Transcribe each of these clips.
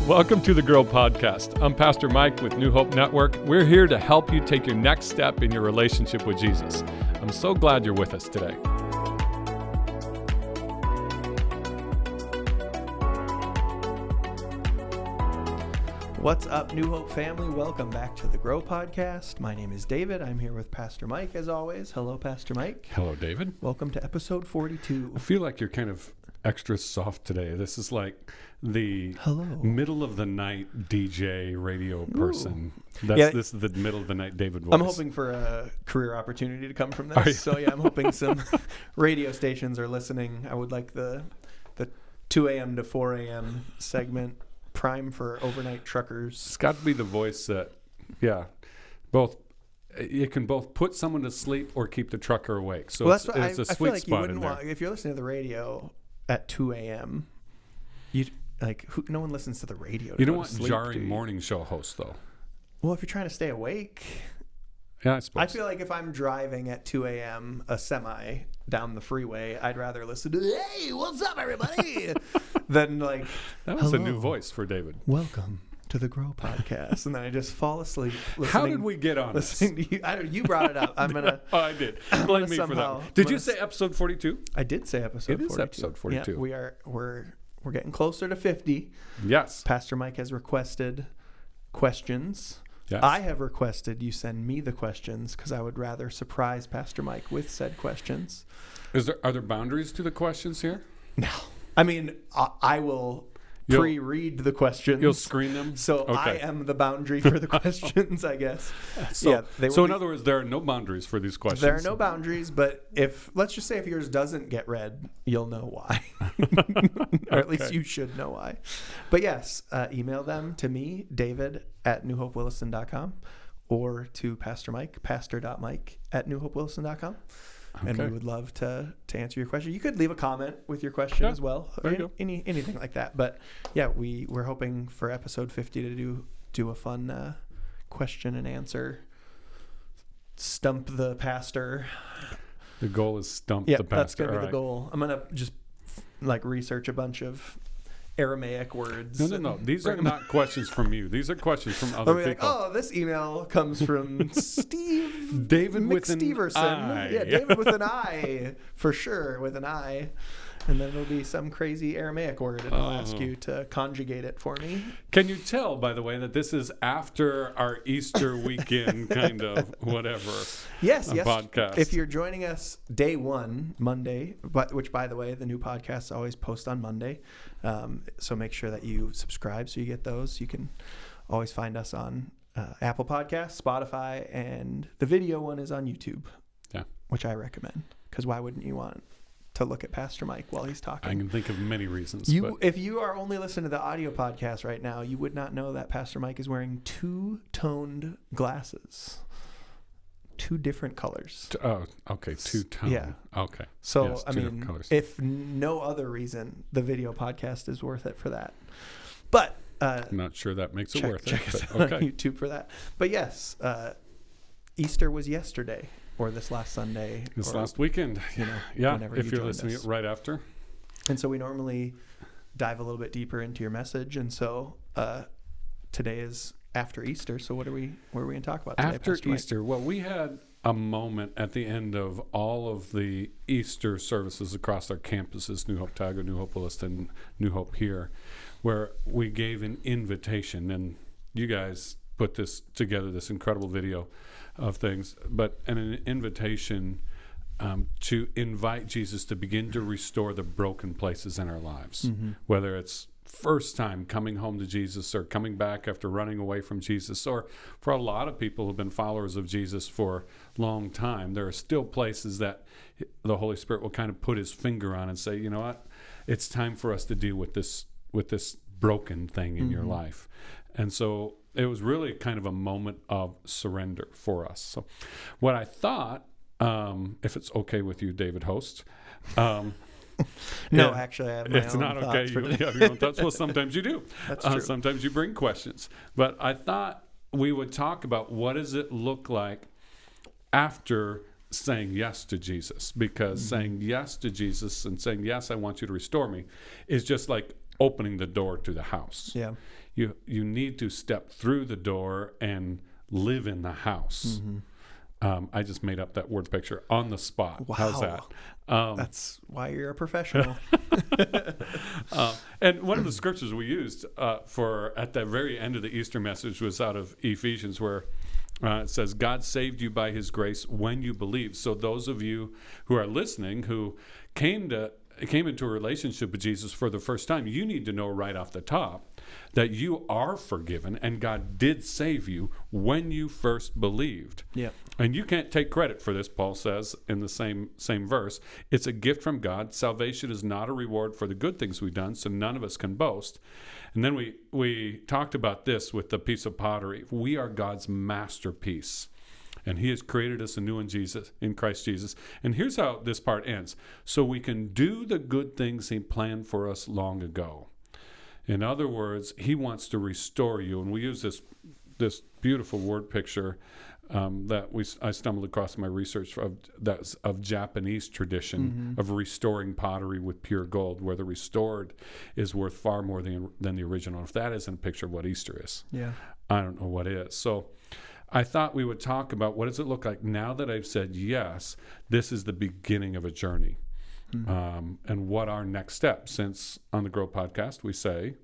Welcome to the Grow Podcast. I'm Pastor Mike with New Hope Network. We're here to help you take your next step in your relationship with Jesus. I'm so glad you're with us today. What's up, New Hope family? Welcome back to the Grow Podcast. My name is David. I'm here with Pastor Mike, as always. Hello, Pastor Mike. Hello, David. Welcome to episode 42. I feel like you're kind of extra soft today. This is like the middle of the night DJ radio person. This is the middle of the night David voice. I'm hoping for a career opportunity to come from this. So I'm hoping some radio stations are listening. I would like the 2 a.m. to 4 a.m. segment prime for overnight truckers. It's got to be the voice that, both. It can both put someone to sleep or keep the trucker awake. So it's a sweet feel like spot you wouldn't in there. want, if you're listening to the radio at 2 a.m., no one listens to the radio. You don't want jarring morning show hosts, though. Well, if you're trying to stay awake. Yeah, I suppose. I feel like if I'm driving at 2 a.m. a semi down the freeway, I'd rather listen to, hey, what's up, everybody? than like, that was hello, a new voice for David. Welcome to the Grow Podcast. And then I just fall asleep listening. How did we get on listening this? To you? You brought it up. I'm going to. Oh, I did. Blame me for that. Did you say episode 42? I did say episode 42. It is episode 42. Yeah, we're getting closer to 50. Yes. Pastor Mike has requested questions. Yes. I have requested you send me the questions because I would rather surprise Pastor Mike with said questions. Are there boundaries to the questions here? No. I mean, I will pre-read the questions. You'll screen them? So okay. I am the boundary for the questions, I guess. So in other words, there are no boundaries for these questions. There are no boundaries, but let's just say if yours doesn't get read, you'll know why. Or at least you should know why. But yes, email them to me, David, at newhopewilliston.com, or to Pastor Mike, pastor.mike@newhopewilliston.com. Okay. And we would love to answer your question. You could leave a comment with your question as well. There you go. Anything like that. But yeah, we're hoping for episode 50 to do a fun question and answer. Stump the pastor. The goal is stump the pastor. Yeah, that's going to be the goal. I'm going to just research a bunch of Aramaic words. No. These are not questions from you. These are questions from other people. This email comes from Steve. David with an Steverson. I. Yeah, David with an I, for sure, with an I. And then it'll be some crazy Aramaic word, and I'll ask you to conjugate it for me. Can you tell, by the way, that this is after our Easter weekend kind of whatever yes. podcast? If you're joining us day one, Monday, which, by the way, the new podcasts always post on Monday. So make sure that you subscribe so you get those. You can always find us on Apple Podcasts, Spotify, and the video one is on YouTube, which I recommend, because why wouldn't you want to look at Pastor Mike while he's talking? I can think of many reasons. If you are only listening to the audio podcast right now, you would not know that Pastor Mike is wearing two-toned glasses. 2 different colors. Oh, okay. 2-tone. Yeah. Okay. So, yes, if no other reason, the video podcast is worth it for that. But I'm not sure that makes it worth it. Check us out on YouTube for that. But yes, Easter was yesterday. Or this last Sunday. Last weekend. If you're listening right after. And so we normally dive a little bit deeper into your message. And so today is after Easter. So what are we going to talk about today, After Pastor Mike? Easter, well, we had a moment at the end of all of the Easter services across our campuses, New Hope Tago, New Hope Williston, New Hope here, where we gave an invitation. And you guys put this together, this incredible video of things, but an invitation to invite Jesus to begin to restore the broken places in our lives, whether it's first time coming home to Jesus or coming back after running away from Jesus, or for a lot of people who've been followers of Jesus for a long time, there are still places that the Holy Spirit will kind of put his finger on and say, you know what, it's time for us to deal with this broken thing in your life. And so it was really kind of a moment of surrender for us. So what I thought, if it's okay with you, David, host. No, actually, I have my it's own not thoughts okay. You have your own thoughts. Well, sometimes you do. That's true. Sometimes you bring questions. But I thought we would talk about what does it look like after saying yes to Jesus, because saying yes to Jesus and saying, yes, I want you to restore me, is just like opening the door to the house. Yeah. You need to step through the door and live in the house. I just made up that word picture on the spot. Wow. How's that? That's why you're a professional. And one of the scriptures we used for at the very end of the Easter message was out of Ephesians, where it says, God saved you by his grace when you believed. So those of you who are listening who came into a relationship with Jesus for the first time, you need to know right off the top that you are forgiven and God did save you when you first believed. Yeah. And you can't take credit for this, Paul says in the same verse. It's a gift from God. Salvation is not a reward for the good things we've done, so none of us can boast. And then we talked about this with the piece of pottery. We are God's masterpiece. And he has created us anew in Christ Jesus. And here's how this part ends. So we can do the good things he planned for us long ago. In other words, he wants to restore you. And we use this beautiful word picture that I stumbled across in my research of Japanese tradition of restoring pottery with pure gold, where the restored is worth far more than the original. If that isn't a picture of what Easter is, I don't know what is. So I thought we would talk about what does it look like now that I've said yes, this is the beginning of a journey. And what our next step, since on the Grow podcast we say,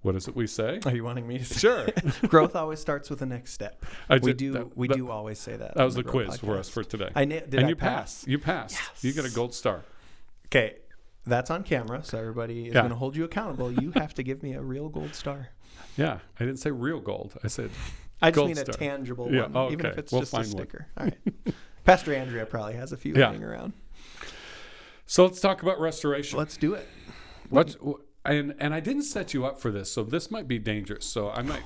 what is it we say? Are you wanting me to say? Sure. Growth always starts with the next step. We do always say that. That was the quiz for us for today. You passed. You passed. Yes. You get a gold star. Okay. That's on camera, so everybody is going to hold you accountable. You have to give me a real gold star. Yeah. I didn't say real gold. I said I just gold mean star. a tangible Yeah. one, Oh, okay. even if it's We'll just a find sticker. All right. Pastor Andrea probably has a few hanging around. So let's talk about restoration. Let's do it. And I didn't set you up for this, so this might be dangerous. So I might.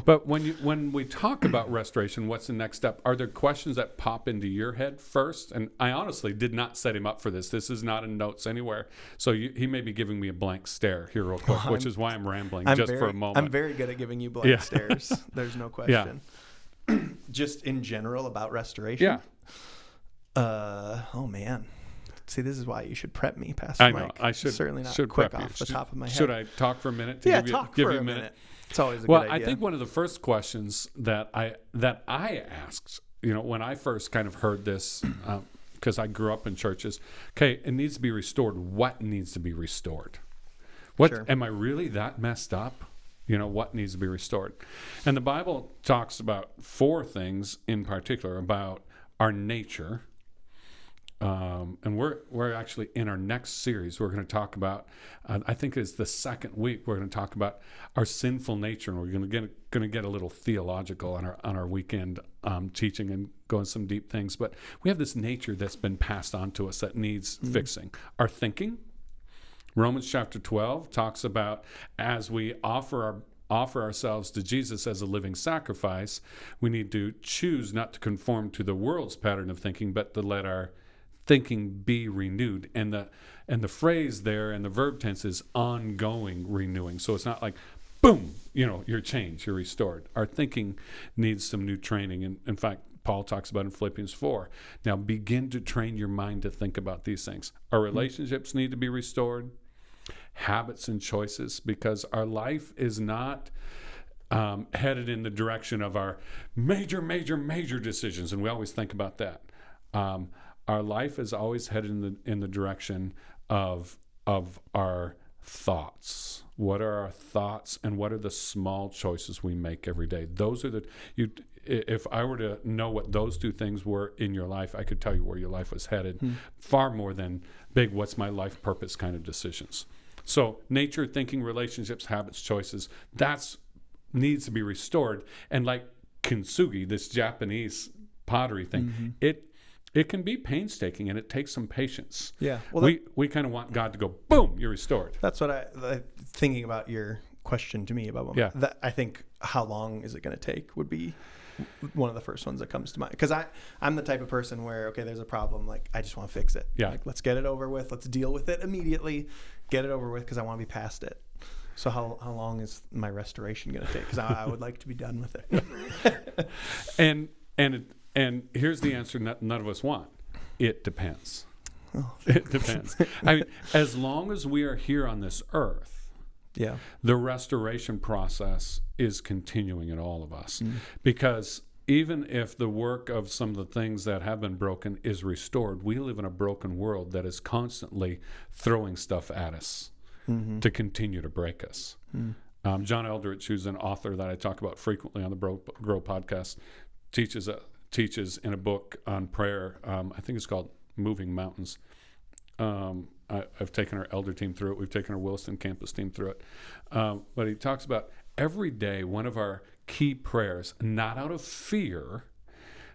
But when we talk about restoration, what's the next step? Are there questions that pop into your head first? And I honestly did not set him up for this. This is not in notes anywhere. So he may be giving me a blank stare here real quick, which is why I'm rambling for a moment. I'm very good at giving you blank stares. There's no question. Yeah. Just in general about restoration. Yeah. Oh man. See, this is why you should prep me, Pastor Mike. I know. I should certainly not should quick prep off you. the top of my head. Should I talk for a minute? Give you a minute. It's always a good idea. Well, I think one of the first questions that I asked, when I first kind of heard this, because I grew up in churches. Okay, it needs to be restored. What needs to be restored? Am I really that messed up? What needs to be restored? And the Bible talks about 4 things in particular about our nature. And we're actually in our next series, we're going to talk about, I think it's the second week, we're going to talk about our sinful nature, and we're going to get a little theological on our weekend teaching and go into some deep things. But we have this nature that's been passed on to us that needs fixing. Our thinking. Romans chapter 12 talks about as we offer ourselves to Jesus as a living sacrifice, we need to choose not to conform to the world's pattern of thinking, but to let our thinking be renewed. And the phrase there and the verb tense is ongoing renewing. So it's not like, boom, you're changed, you're restored. Our thinking needs some new training. And in fact, Paul talks about in Philippians 4. Now begin to train your mind to think about these things. Our relationships need to be restored. Habits and choices, because our life is not headed in the direction of our major decisions. And we always think about that. Our life is always headed in the direction of our thoughts. What are our thoughts, and what are the small choices we make every day? Those are if I were to know what those 2 things were in your life, I could tell you where your life was headed, far more than big, what's my life purpose kind of decisions. So nature, thinking, relationships, habits, choices, that's needs to be restored. And like kintsugi, this Japanese pottery thing, it can be painstaking, and it takes some patience. Yeah. Well, we kind of want God to go, boom, you're restored. That's what thinking about your question to me about I think how long is it going to take would be one of the first ones that comes to mind. Because I'm the type of person where, okay, there's a problem, like I just want to fix it. Yeah. Like, let's get it over with. Let's deal with it immediately. Get it over with because I want to be past it. So how long is my restoration going to take? Because I would like to be done with it. And here's the answer none of us want. It depends. It depends. I mean, as long as we are here on this earth, Yeah. the restoration process is continuing in all of us. Mm. Because even if the work of some of the things that have been broken is restored, we live in a broken world that is constantly throwing stuff at us Mm-hmm. to continue to break us. Mm. John Eldredge, who's an author that I talk about frequently on the Grow podcast, teaches in a book on prayer. I think it's called Moving Mountains. I've taken our elder team through it. We've taken our Williston campus team through it. But he talks about every day, one of our key prayers, not out of fear,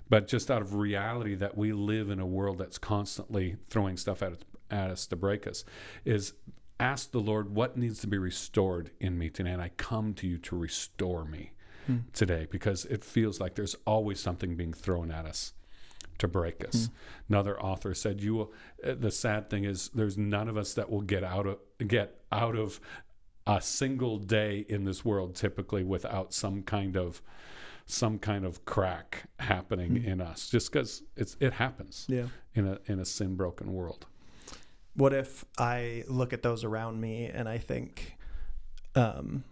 but just out of reality that we live in a world that's constantly throwing stuff at us to break us, is ask the Lord what needs to be restored in me today. And I come to you to restore me today, because it feels like there's always something being thrown at us to break us. Another author said, the sad thing is there's none of us that will get out of a single day in this world typically without some kind of crack happening in us, just because it happens in a sin broken world. What if I look at those around me and I think, I'm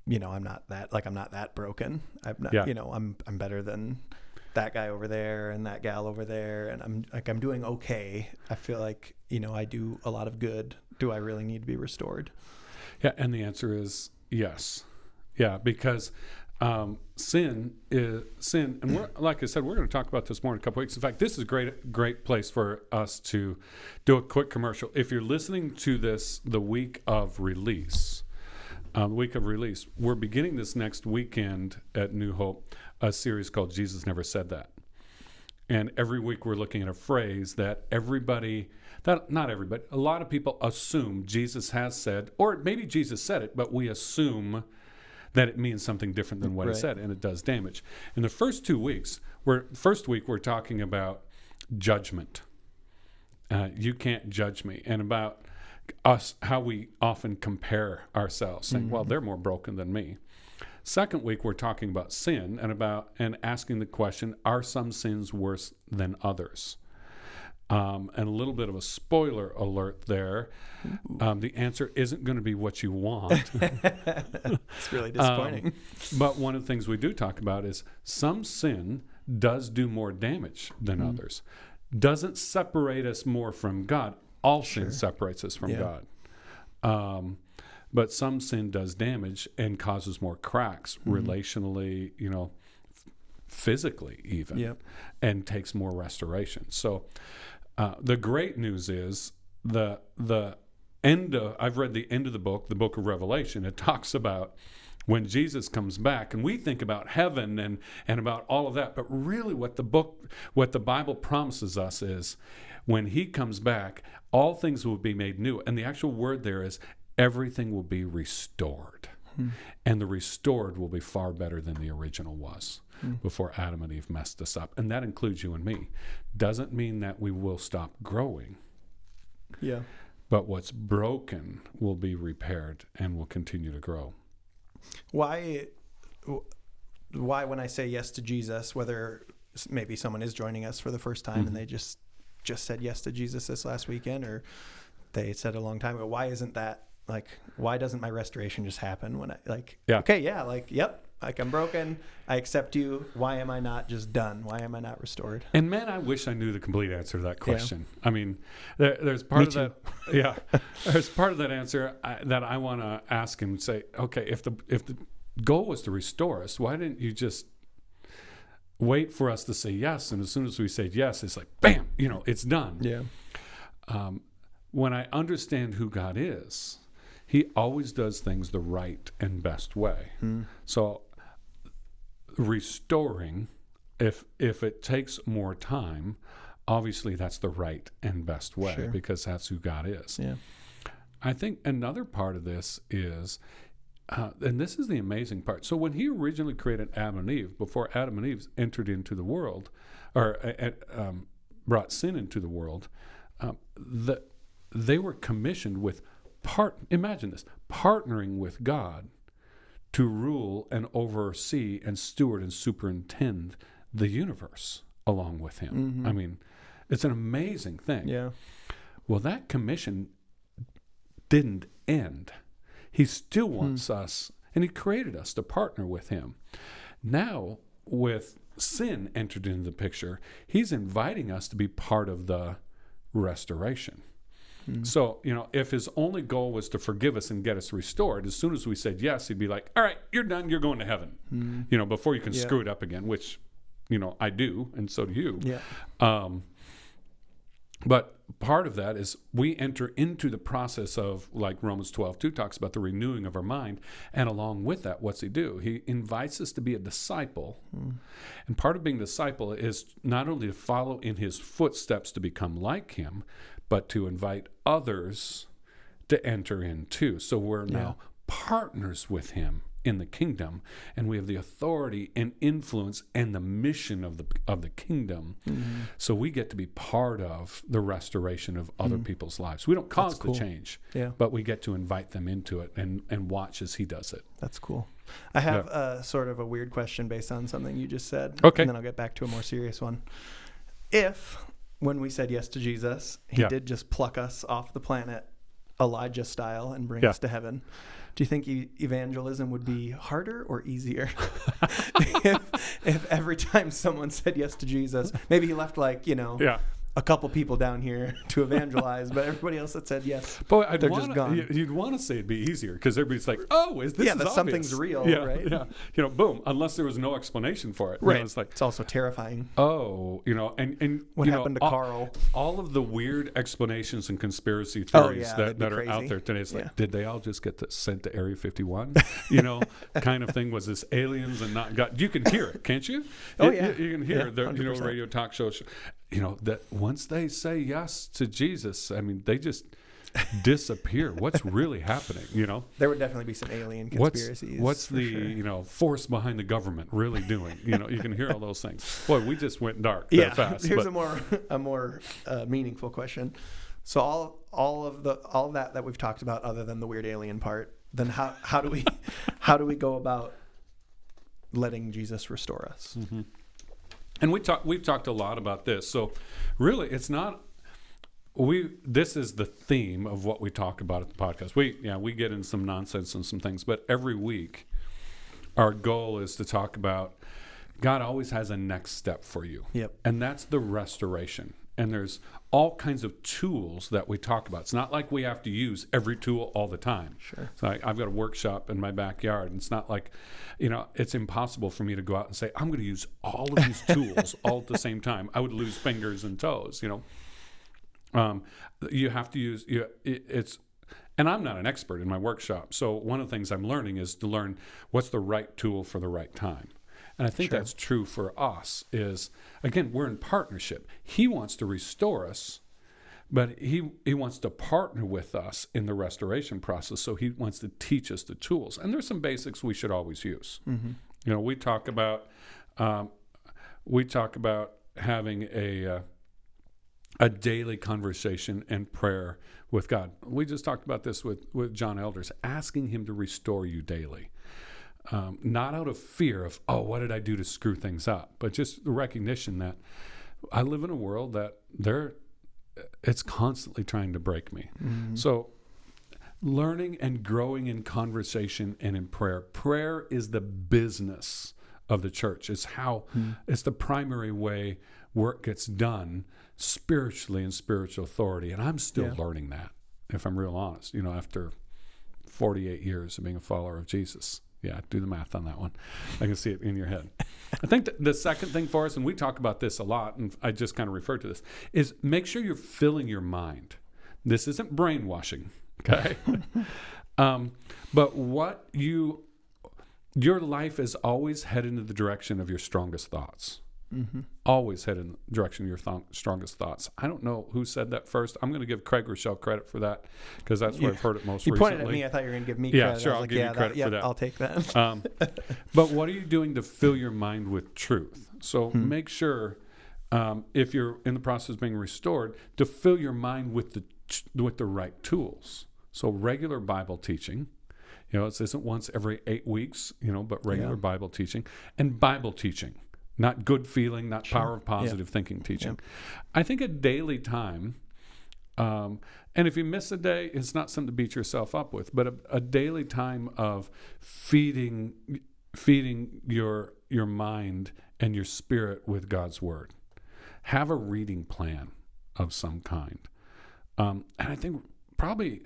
not that broken. I'm not, I'm better than that guy over there and that gal over there, and I'm doing okay. I feel like, I do a lot of good. Do I really need to be restored? Yeah, and the answer is yes. Yeah, because sin is sin, and like I said, we're going to talk about this more in a couple weeks. In fact, this is a great place for us to do a quick commercial. If you're listening to this the week of release, we're beginning this next weekend at New Hope a series called Jesus Never Said That. And every week we're looking at a phrase that not everybody, a lot of people assume Jesus has said, or maybe Jesus said it, but we assume that it means something different than what it said, and it does damage. In the first 2 weeks, first week we're talking about judgment. You can't judge me, and about us, how we often compare ourselves, saying, well, they're more broken than me. Second week, we're talking about sin and asking the question, are some sins worse than others? And a little bit of a spoiler alert there. The answer isn't going to be what you want. It's really disappointing. But one of the things we do talk about is some sin does do more damage than others. Doesn't separate us more from God. All sin separates us from God. But some sin does damage and causes more cracks relationally, physically even, and takes more restoration. So the great news is I've read the end of the book of Revelation. It talks about when Jesus comes back, and we think about heaven and about all of that, but really what the Bible promises us is when he comes back, all things will be made new. And the actual word there is everything will be restored. And the restored will be far better than the original was before Adam and Eve messed us up. And that includes you and me. Doesn't mean that we will stop growing. Yeah. But what's broken will be repaired and will continue to grow. Why when I say yes to Jesus, whether maybe someone is joining us for the first time and they just said yes to Jesus this last weekend, or they said a long time ago, why isn't that, why doesn't my restoration just happen when I'm broken, I accept you, why am I not just done? Why am I not restored? And man, I wish I knew the complete answer to that question. I mean, there's part of that. Yeah, there's part of that answer that I want to ask him and say, okay, if the goal was to restore us, why didn't you just wait for us to say yes? And as soon as we say yes, it's like, bam, it's done. Yeah. When I understand who God is, he always does things the right and best way. So restoring, if it takes more time, obviously that's the right and best way because that's who God is. Yeah. I think another part of this is, and this is the amazing part. So when he originally created Adam and Eve, before Adam and Eve entered into the world, or brought sin into the world, they were commissioned with imagine this, partnering with God to rule and oversee and steward and superintend the universe along with him. I mean, it's an amazing thing. Yeah. Well, that commission didn't end. He still wants us, and he created us to partner with him. Now, with sin entered into the picture, he's inviting us to be part of the restoration. So, if his only goal was to forgive us and get us restored, as soon as we said yes, he'd be like, all right, you're done, you're going to heaven, before you can screw it up again, which, I do, and so do you. Yeah. But part of that is we enter into the process of, like Romans 12:2 talks about, the renewing of our mind. And along with that, what's he do? He invites us to be a disciple. And part of being a disciple is not only to follow in his footsteps to become like him, but to invite others to enter in too. So we're now partners with him in the kingdom, and we have the authority and influence and the mission of the kingdom. So we get to be part of the restoration of other people's lives. We don't cause the change, but we get to invite them into it and watch as he does it. That's cool. I have sort of a weird question based on something you just said. Okay. And then I'll get back to a more serious one. If, when we said yes to Jesus, he did just pluck us off the planet, Elijah style, and bring us to heaven, do you think evangelism would be harder or easier if every time someone said yes to Jesus, maybe he left a couple people down here to evangelize, but everybody else that said yes, boy, they're just gone. You'd want to say it'd be easier because everybody's like, "Oh, is this? Yeah, is that obvious. something's real, right? Yeah, boom. Unless there was no explanation for it, right? It's like, it's also terrifying. Oh, and what happened to Carl? All of the weird explanations and conspiracy theories that are crazy. out there today. It's like, did they all just get sent to Area 51? Kind of thing. Was this aliens and not God? You can hear it, can't you? Oh, you can hear the 100%. radio talk shows. That once they say yes to Jesus, I mean, they just disappear. What's really happening? There would definitely be some alien conspiracies. What's the force behind the government really doing? You can hear all those things. Boy, we just went dark that fast. Here's a more meaningful question. So all of that we've talked about, other than the weird alien part, then how do we go about letting Jesus restore us? Mm-hmm. And we've talked a lot about this. So really, it's not. This is the theme of what we talk about at the podcast. We get into some nonsense and some things, but every week our goal is to talk about God always has a next step for you. Yep. And that's the restoration. And there's all kinds of tools that we talk about. It's not like we have to use every tool all the time. Sure. So I've got a workshop in my backyard, and it's not like, it's impossible for me to go out and say, I'm going to use all of these tools all at the same time. I would lose fingers and toes, You have to use, and I'm not an expert in my workshop. So one of the things I'm learning is to learn what's the right tool for the right time. And I think that's true for us is, again, we're in partnership. He wants to restore us, but he wants to partner with us in the restoration process. So he wants to teach us the tools. And there's some basics we should always use. Mm-hmm. We talk about having a daily conversation and prayer with God. We just talked about this with John Elders, asking him to restore you daily. Not out of fear of, what did I do to screw things up? But just the recognition that I live in a world that it's constantly trying to break me. Mm-hmm. So learning and growing in conversation and in prayer. Prayer is the business of the church. It's it's the primary way work gets done spiritually and spiritual authority. And I'm still learning that, if I'm real honest, after 48 years of being a follower of Jesus. Yeah, do the math on that one. I can see it in your head. I think the second thing for us, and we talk about this a lot, and I just kind of refer to this, is make sure you're filling your mind. This isn't brainwashing, okay? But your life is always headed in the direction of your strongest thoughts. Mm-hmm. Always head in the direction of your strongest thoughts. I don't know who said that first. I'm going to give Craig Rochelle credit for that because that's where I've heard it most recently. You pointed at me. I thought you were going to give me credit. Yeah, sure. I'll give you credit for that. I'll take that. But what are you doing to fill your mind with truth? So make sure, if you're in the process of being restored, to fill your mind with the right tools. So regular Bible teaching. It isn't once every 8 weeks, but regular Bible teaching and Bible teaching. Not good feeling, not power of positive thinking teaching. I think a daily time And if you miss a day, it's not something to beat yourself up with, but a daily time of feeding your mind and your spirit with God's word. Have a reading plan of some kind. And I think probably,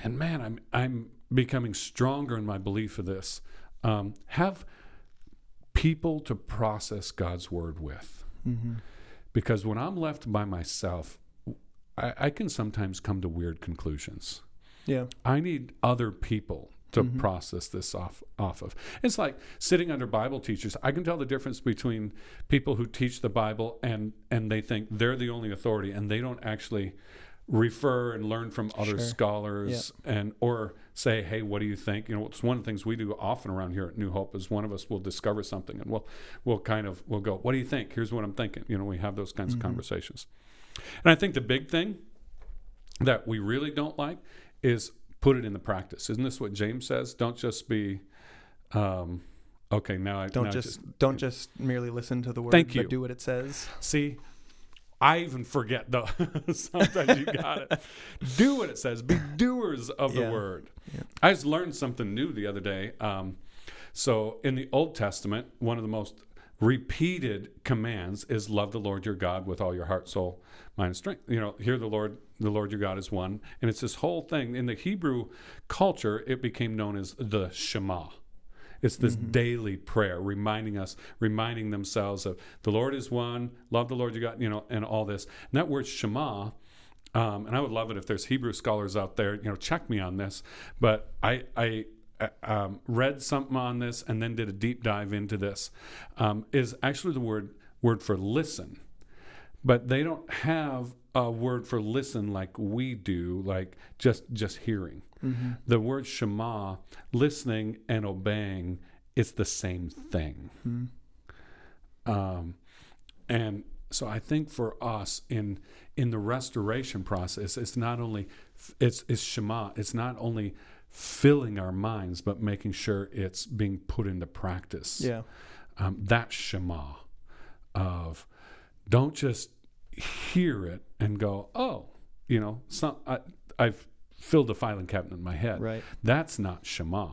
and man, I'm becoming stronger in my belief of this. Have people to process God's word with. Mm-hmm. Because when I'm left by myself, I can sometimes come to weird conclusions. Yeah. I need other people to process this off of. It's like sitting under Bible teachers. I can tell the difference between people who teach the Bible and they think they're the only authority, and they don't actually refer and learn from other scholars and or say, hey, what do you think? You know, it's one of the things we do often around here at New Hope is one of us will discover something and we'll go, what do you think? Here's what I'm thinking. You know, we have those kinds of conversations. And I think the big thing that we really don't like is put it into practice. Isn't this what James says? Don't just be okay. Don't just merely listen to the word, Thank you. but do what it says. See, I even forget though. Sometimes you got it. Do what it says. Be doers of the word. Yeah. I just learned something new the other day. So in the Old Testament, one of the most repeated commands is love the Lord your God with all your heart, soul, mind, and strength. You know, hear the Lord your God is one. And it's this whole thing. In the Hebrew culture, it became known as the Shema. It's this daily prayer, reminding themselves of the Lord is one, love the Lord your God, you know, and all this. And that word Shema, and I would love it if there's Hebrew scholars out there, you know, check me on this. But I read something on this and then did a deep dive into this. Is actually the word for listen, but they don't have a word for listen like we do, like just hearing. The word Shema, listening and obeying, it's the same thing. And so I think for us in the restoration process, it's not only it's Shema. It's not only filling our minds, but making sure it's being put into practice. Yeah, that Shema of don't just hear it and go, oh, you know, I've filled a filing cabinet in my head. Right. That's not Shema.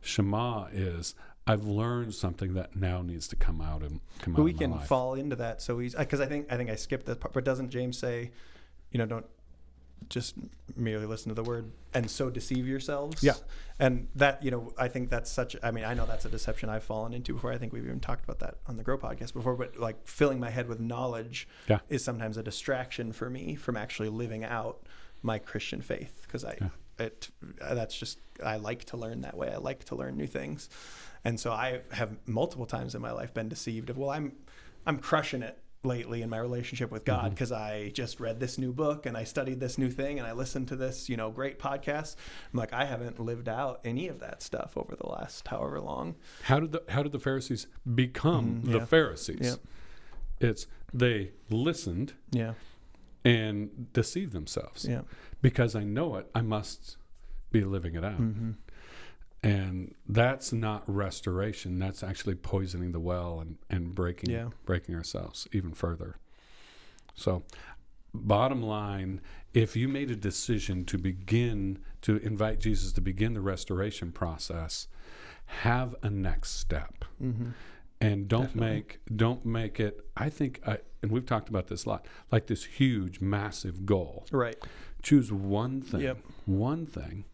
Shema is I've learned something that now needs to come out of my life. We can fall into that so easy, because I think I skipped that part. But doesn't James say, you know, don't just merely listen to the word and so deceive yourselves? Yeah. And that, you know, I think that's I know that's a deception I've fallen into before. I think we've even talked about that on the Grow podcast before, but like filling my head with knowledge is sometimes a distraction for me from actually living out my Christian faith, because I like to learn that way. I like to learn new things. And so I have multiple times in my life been deceived of, well, I'm crushing it lately in my relationship with God because I just read this new book and I studied this new thing and I listened to this, you know, great podcast. I'm like, I haven't lived out any of that stuff over the last however long. How did the Pharisees become the Pharisees? It's they listened and deceived themselves. Yeah. Because I know it, I must be living it out. And that's not restoration. That's actually poisoning the well and breaking ourselves even further. So bottom line, if you made a decision to invite Jesus to begin the restoration process, have a next step. And don't make it, I think, and we've talked about this a lot, like this huge, massive goal. Right. Choose one thing. One thing.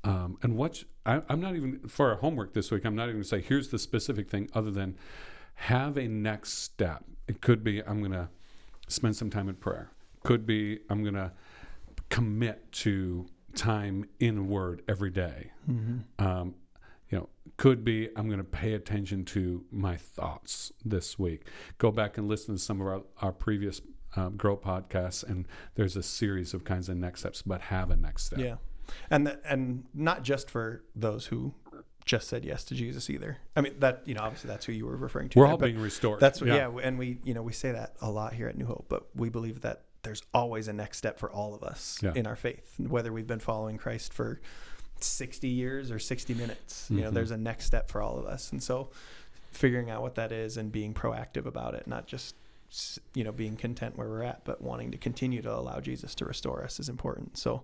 And I'm not even, for our homework this week, I'm not even going to say, here's the specific thing, other than have a next step. It could be, I'm going to spend some time in prayer. Could be, I'm going to commit to time in Word every day. You know, could be, I'm going to pay attention to my thoughts this week. Go back and listen to some of our previous Grow podcasts, and there's a series of kinds of next steps, but have a next step. Yeah. And not just for those who just said yes to Jesus either. I mean, that, you know, obviously that's who you were referring to. We're all being restored. That's and we, you know, we say that a lot here at New Hope, but we believe that there's always a next step for all of us in our faith, whether we've been following Christ for 60 years or 60 minutes. You know, there's a next step for all of us. And so figuring out what that is and being proactive about it, not just being content where we're at, but wanting to continue to allow Jesus to restore us is important. So,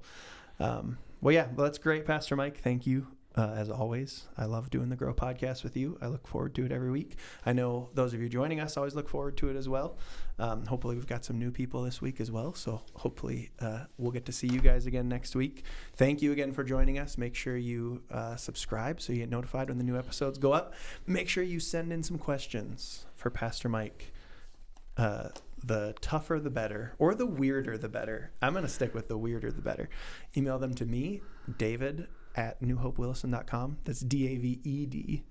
that's great, Pastor Mike. Thank you. As always, I love doing the Grow podcast with you. I look forward to it every week. I know those of you joining us always look forward to it as well. Hopefully we've got some new people this week as well. So hopefully we'll get to see you guys again next week. Thank you again for joining us. Make sure you subscribe so you get notified when the new episodes go up. Make sure you send in some questions for Pastor Mike. The tougher the better, or the weirder the better. I'm going to stick with the weirder the better. Email them to me, David at newhopewilliston.com. That's DAVED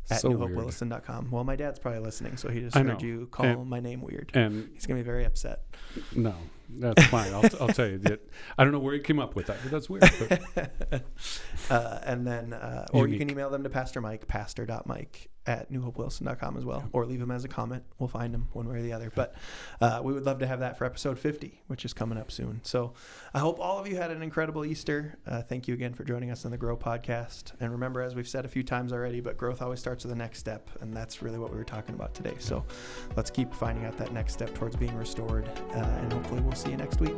at newhopewilliston.com. Well, my dad's probably listening, so he just heard you call my name weird. And he's going to be very upset. No, that's fine. I'll tell you that. I don't know where he came up with that, but that's weird. But. Or you can email them to Pastor Mike, pastor.mike at newhopewilliston.com as well, or leave them as a comment. We'll find them one way or the other. But we would love to have that for episode 50, which is coming up soon. So I hope all of you had an incredible Easter. Thank you again for joining us on the Grow podcast. And remember, as we've said a few times already, but growth always starts with the next step. And that's really what we were talking about today. So let's keep finding out that next step towards being restored. And hopefully we'll see you next week.